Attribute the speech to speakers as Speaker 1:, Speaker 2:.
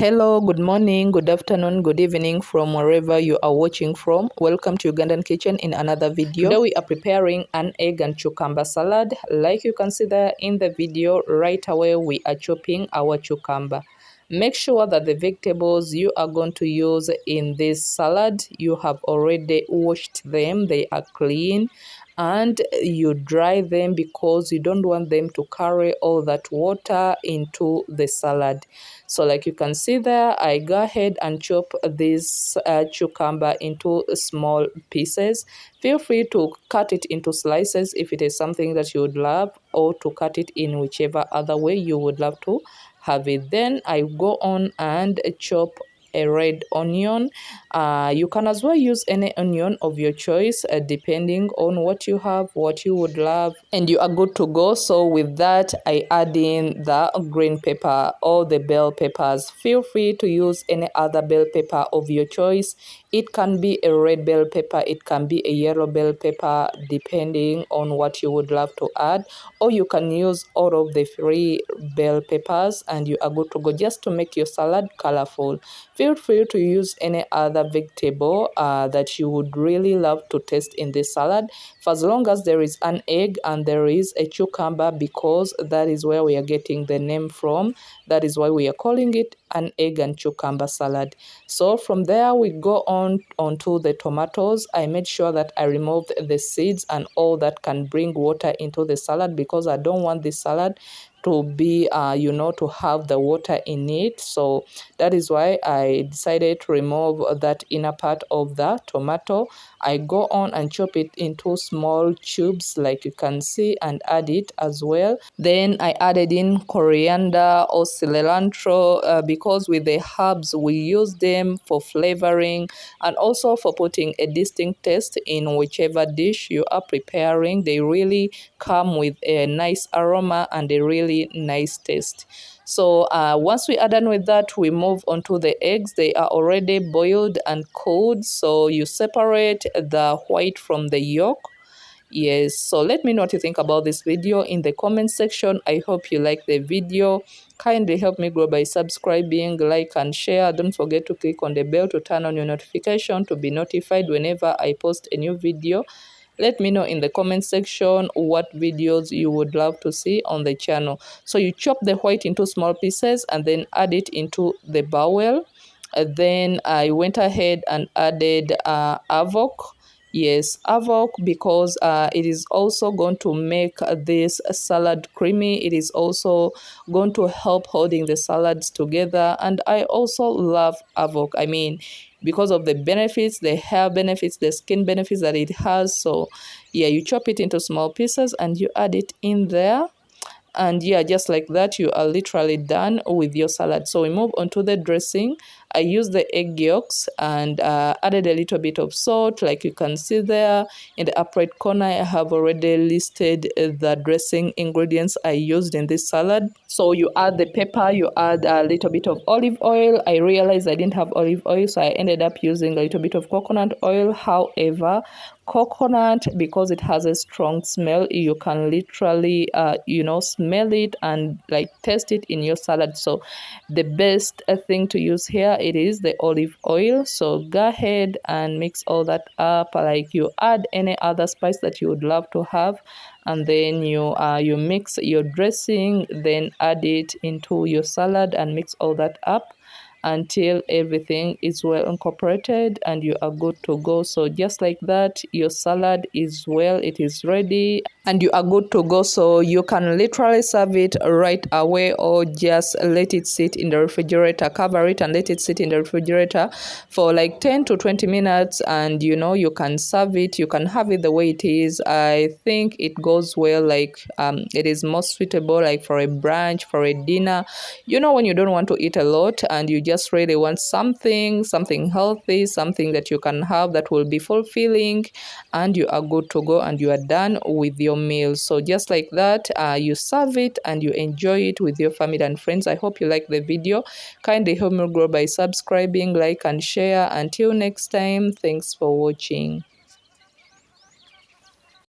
Speaker 1: Hello, good morning, good afternoon, good evening from wherever you are watching from. Welcome to Ugandan Kitchen in another video. Today we are preparing an egg and cucumber salad. Like you can see there in the video, right away we are chopping our cucumber. Make sure that the vegetables you are going to use in this salad, you have already washed them, they are clean, and you dry them because you don't want them to carry all that water into the salad. So like you can see there, I go ahead and chop this cucumber into small pieces. Feel free to cut it into slices if it is something that you would love, or to cut it in whichever other way you would love to have it. Then I go on and chop a red onion. You can as well use any onion of your choice depending on what you have, what you would love, and you are good to go. So with that, I add in the green pepper or the bell peppers. Feel free to use any other bell pepper of your choice. It can be a red bell pepper, it can be a yellow bell pepper, depending on what you would love to add, or you can use all of the three bell peppers and you are good to go, just to make your salad colorful. Feel free to use any other vegetable that you would really love to taste in this salad, for as long as there is an egg and there is a cucumber, because that is where we are getting the name from. That is why we are calling it an egg and cucumber salad. So from there we go on onto the tomatoes. I made sure that I removed the seeds and all that can bring water into the salad, because I don't want this salad to be to have the water in it. So that is why I decided to remove that inner part of the tomato. I go on and chop it into small cubes like you can see, and add it as well. Then I added in coriander or cilantro, because with the herbs we use them for flavoring and also for putting a distinct taste in whichever dish you are preparing. They really come with a nice aroma and a really nice taste. So once we are done with that, we move on to the eggs. They are already boiled and cooled, so you separate the white from the yolk. Yes, so let me know what you think about this video in the comment section. I hope you like the video. Kindly help me grow by subscribing, like and share. Don't forget to click on the bell to turn on your notification to be notified whenever I post a new video. Let me know in the comment section what videos you would love to see on the channel. So you chop the white into small pieces and then add it into the bowl. Then I went ahead and added avocado. Yes, avocado, because it is also going to make this salad creamy. It is also going to help holding the salads together. And I also love avocado. I mean, because of the benefits, the hair benefits, the skin benefits that it has. So yeah, you chop it into small pieces and you add it in there. And yeah, just like that, you are literally done with your salad. So we move on to the dressing. I used the egg yolks and added a little bit of salt. Like you can see there in the upper right corner, I have already listed the dressing ingredients I used in this salad. So you add the pepper, you add a little bit of olive oil. I realized I didn't have olive oil, so I ended up using a little bit of coconut oil. However, coconut, because it has a strong smell, you can literally smell it and like taste it in your salad. So the best thing to use here, it is the olive oil. So go ahead and mix all that up. Like you add any other spice that you would love to have, and then you mix your dressing, then add it into your salad and mix all that up until everything is well incorporated and you are good to go. So just like that, your salad is it is ready and you are good to go. So you can literally serve it right away, or just let it sit in the refrigerator. Cover it and let it sit in the refrigerator for like 10 to 20 minutes, and you can serve it. You can have it the way it is. I think it goes well, like it is most suitable like for a brunch, for a dinner, when you don't want to eat a lot and you just really want something healthy, something that you can have that will be fulfilling, and you are good to go and you are done with your meal. So just like that, you serve it and you enjoy it with your family and friends. I hope you like the video. Kindly help me grow by subscribing, like and share. Until next time, thanks for watching.